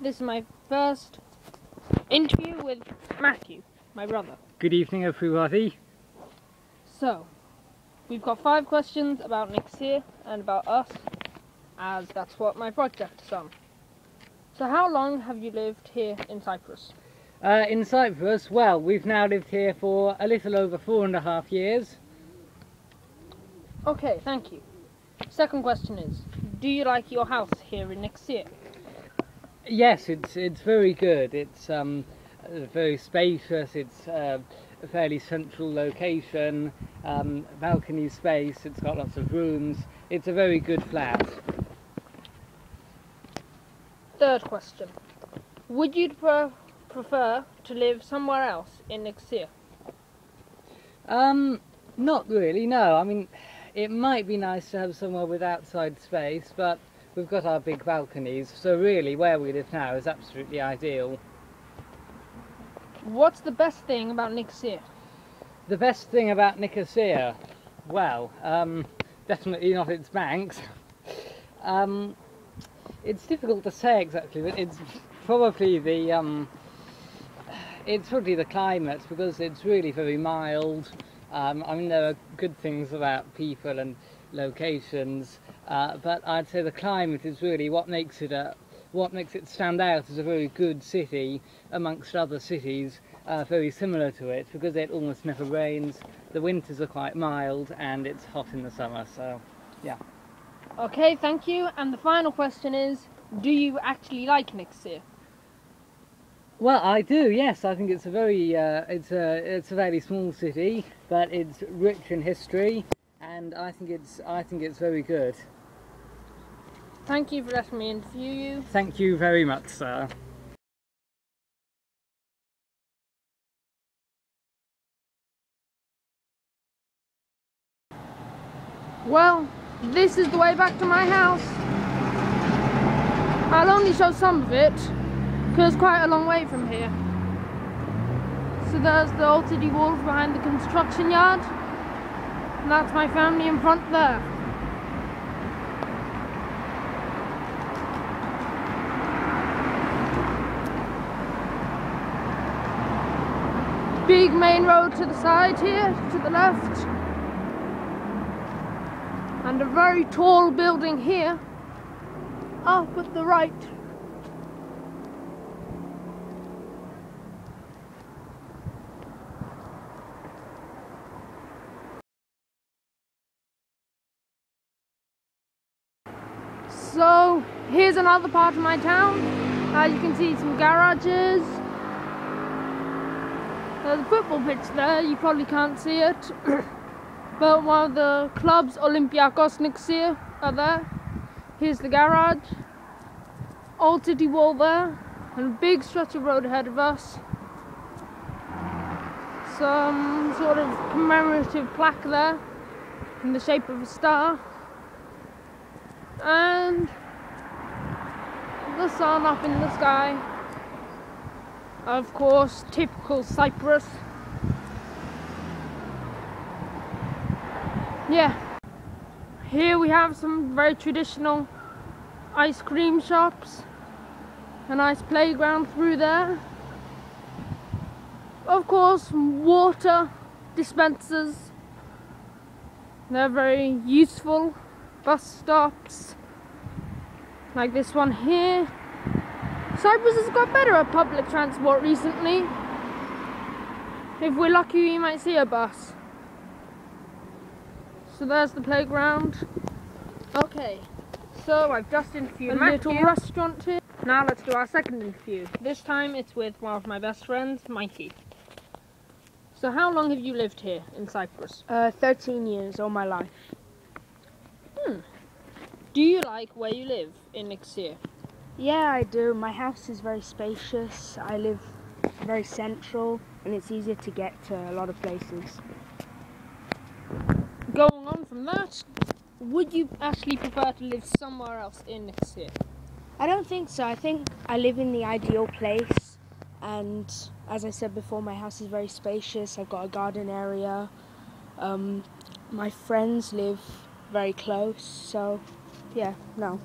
This is my first interview with Matthew, my brother. Good evening, everybody. So, we've got 5 questions about Nicosia and about us, as that's what my project is on. So how long have you lived here in Cyprus? In Cyprus, well, we've now lived here for a little over 4.5 years. Okay, thank you. Second question is, do you like your house here in Nicosia? Yes, it's very good. It's very spacious. It's a fairly central location, balcony space. It's got lots of rooms. It's a very good flat. Third question, would you prefer to live somewhere else in Nicosia? Not really, no. I mean, it might be nice to have somewhere with outside space, but we've got our big balconies, so really where we live now is absolutely ideal. What's the best thing about Nicosia? The best thing about Nicosia? Well, definitely not its banks. It's difficult to say exactly, but it's probably the climate, because it's really very mild. I mean, there are good things about people and locations, but I'd say the climate is really what makes it stand out as a very good city amongst other cities very similar to it, because it almost never rains, the winters are quite mild, and it's hot in the summer, so yeah. Okay, thank you. And the final question is, do you actually like Nicosia? Well, I do, yes. I think it's a very it's a fairly small city, but it's rich in history, and I think it's very good. Thank you for letting me interview you. Thank you very much, sir. Well, this is the way back to my house. I'll only show some of it, because it's quite a long way from here. So there's the old city walls behind the construction yard, and that's my family in front there. Big main road to the side here, to the left. And a very tall building here, up at the right. So here's another part of my town. You can see some garages. There's a football pitch there, you probably can't see it. But one of the clubs, Olympiacos Nicosia, are there. Here's the garage. Old city wall there. And a big stretch of road ahead of us. Some sort of commemorative plaque there, in the shape of a star. And the sun up in the sky. Of course, typical Cyprus. Yeah. Here we have some very traditional ice cream shops. A nice playground through there. Of course, water dispensers. They're very useful. Bus stops, like this one here. Cyprus has got better at public transport recently. If we're lucky, we might see a bus. So there's the playground. Okay, so I've just interviewed a little restaurant here. Now let's do our second interview. This time it's with one of my best friends, Mikey. So how long have you lived here in Cyprus? 13 years, all my life. Do you like where you live in Nicosia? Yeah, I do. My house is very spacious. I live very central, and it's easier to get to a lot of places. Going on from that, would you actually prefer to live somewhere else in Nicosia? I don't think so. I think I live in the ideal place, and as I said before, my house is very spacious. I've got a garden area. My friends live very close, so yeah, no.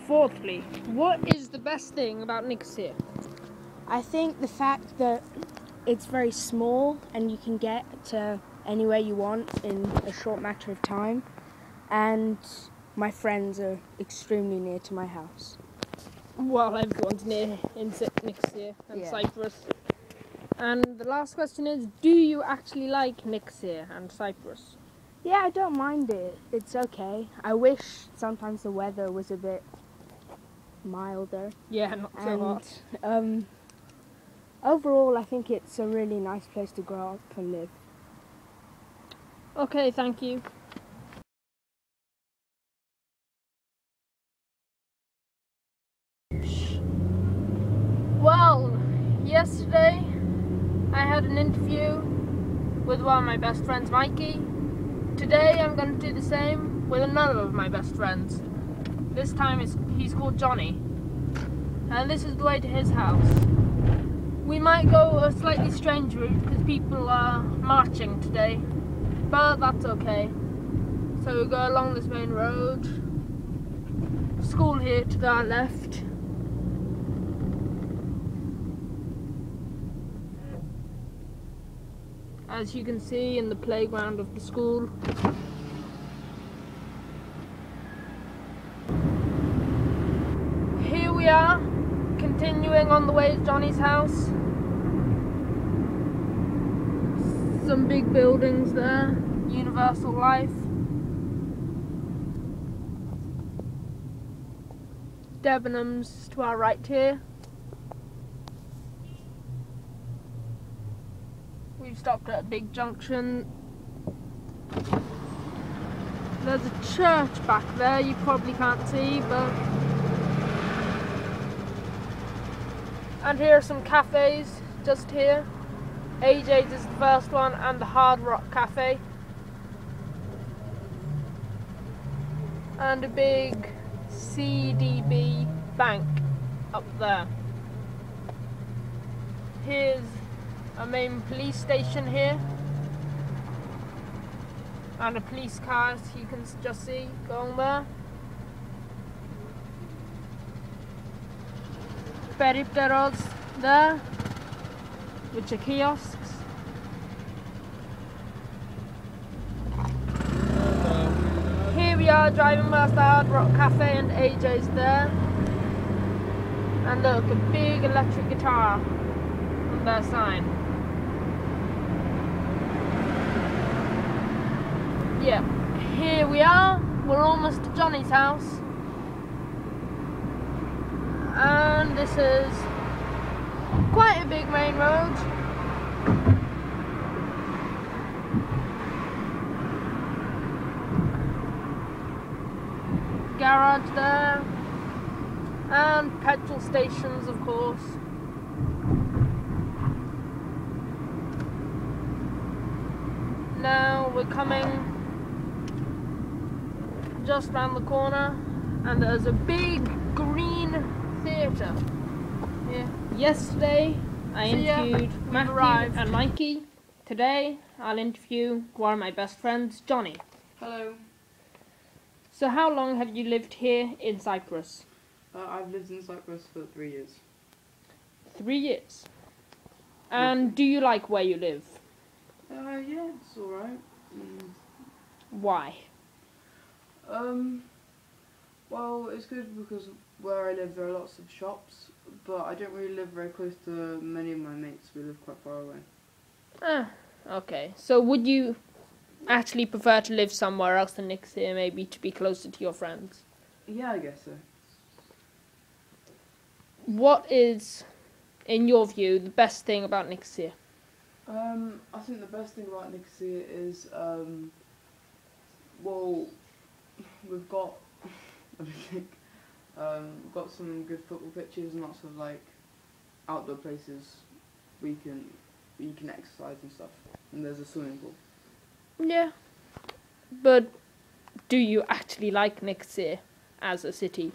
Fourthly, what is the best thing about Nicosia? I think the fact that it's very small and you can get to anywhere you want in a short matter of time, and my friends are extremely near to my house. Well, everyone's near in Nicosia and Yeah. Cyprus. And the last question is, do you actually like Nicosia and Cyprus? Yeah, I don't mind it. It's okay. I wish sometimes the weather was a bit milder. Yeah, not so hot. And overall, I think it's a really nice place to grow up and live. Okay, thank you. Well, yesterday I had an interview with one of my best friends, Mikey. Today I'm going to do the same with another of my best friends. This time he's called Johnny. And this is the way to his house. We might go a slightly strange route because people are marching today, but that's okay. So we go along this main road. School here to our left. As you can see in the playground of the school. Here we are, continuing on the way to Johnny's house. Some big buildings there, Universal Life. Debenhams to our right here. We've stopped at a big junction. There's a church back there, you probably can't see, but... And here are some cafes, just here. AJ's is the first one, and the Hard Rock Cafe. And a big CDB bank up there. Here's a main police station here, and a police car, as you can just see, going there. Peripteros there, which are kiosks. Here we are driving past the Hard Rock Cafe, and AJ's there. And look, a big electric guitar on their sign. Yeah, here we are. We're almost to Johnny's house. And this is quite a big main road. Garage there. And petrol stations, of course. Now we're coming just round the corner, and there's a big green theatre. Yeah. Yesterday I interviewed Matthew and Mikey. Today I'll interview one of my best friends, Johnny. Hello. So how long have you lived here in Cyprus? I've lived in Cyprus for 3 years. 3 years. And do you like where you live? Yeah, it's alright. Why? Well, it's good because where I live there are lots of shops, but I don't really live very close to many of my mates. We live quite far away. Ah, okay. So would you actually prefer to live somewhere else than Nicosia, maybe to be closer to your friends? Yeah, I guess so. What is, in your view, the best thing about Nicosia? I think the best thing about Nicosia is, well, we've got, I think, we've got some good football pitches and lots of like outdoor places where you can exercise and stuff. And there's a swimming pool. Yeah. But do you actually like Nicosia as a city?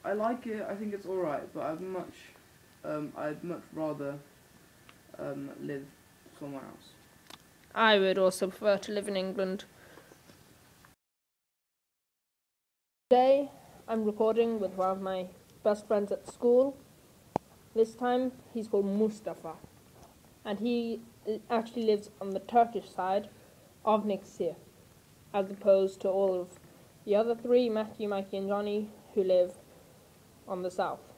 I like it. I think it's alright, but I'd much rather live somewhere else. I would also prefer to live in England. Today I'm recording with one of my best friends at school. This time he's called Mustafa, and he actually lives on the Turkish side of Nicosia, as opposed to all of the other three, Matthew, Mikey and Johnny, who live on the south.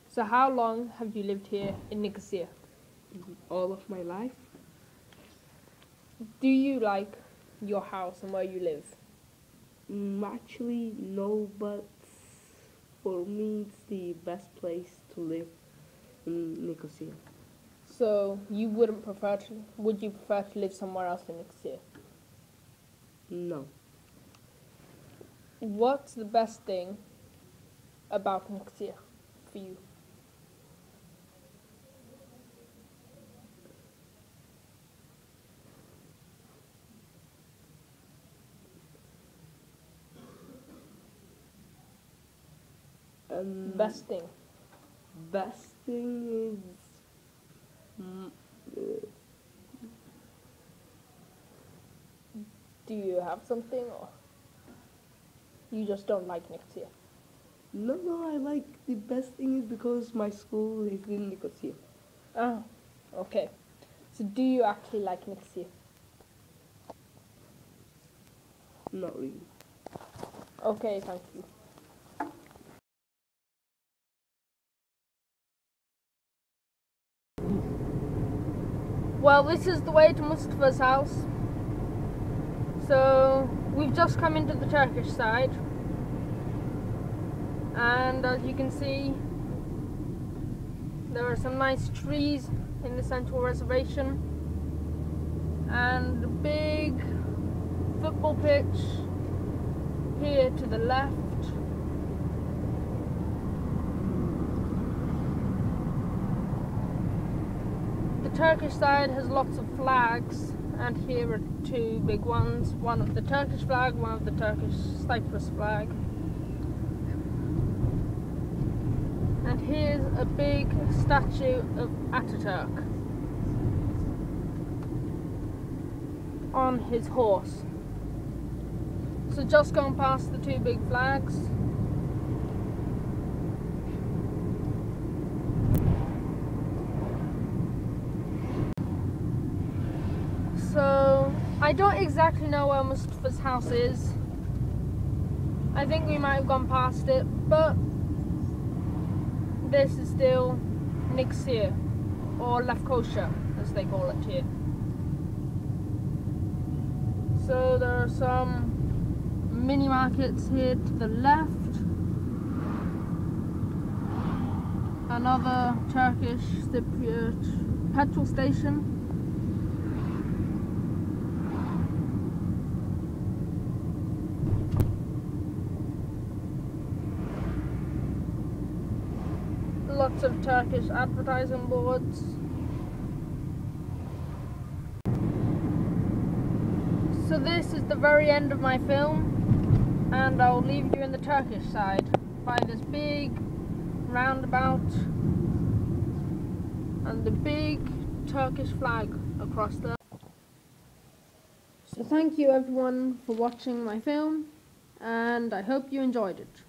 So how long have you lived here in Nicosia? All of my life. Do you like your house and where you live? Actually, no, but for me, it's the best place to live in Nicosia. So you would you prefer to live somewhere else in Nicosia? No. What's the best thing about Nicosia for you? Best thing. Best thing is. Do you have something, or you just don't like Nicosia? No, I like the best thing is because my school is in Nicosia. Oh, okay. So do you actually like Nicosia? Not really. Okay, thank you. Well, this is the way to Mustafa's house. So we've just come into the Turkish side, and as you can see, there are some nice trees in the central reservation and a big football pitch here to the left. The Turkish side has lots of flags, and here are two big ones, one of the Turkish flag, one of the Turkish Cyprus flag. And here's a big statue of Ataturk on his horse. So just going past the two big flags, so I don't exactly know where Mustafa's house is. I think we might have gone past it, but this is still Nicosia, or Lefkosia as they call it here. So there are some mini markets here to the left, another Turkish Cypriot petrol station, lots of Turkish advertising boards. So this is the very end of my film, and I'll leave you in the Turkish side by this big roundabout and the big Turkish flag across there. So thank you everyone for watching my film, and I hope you enjoyed it.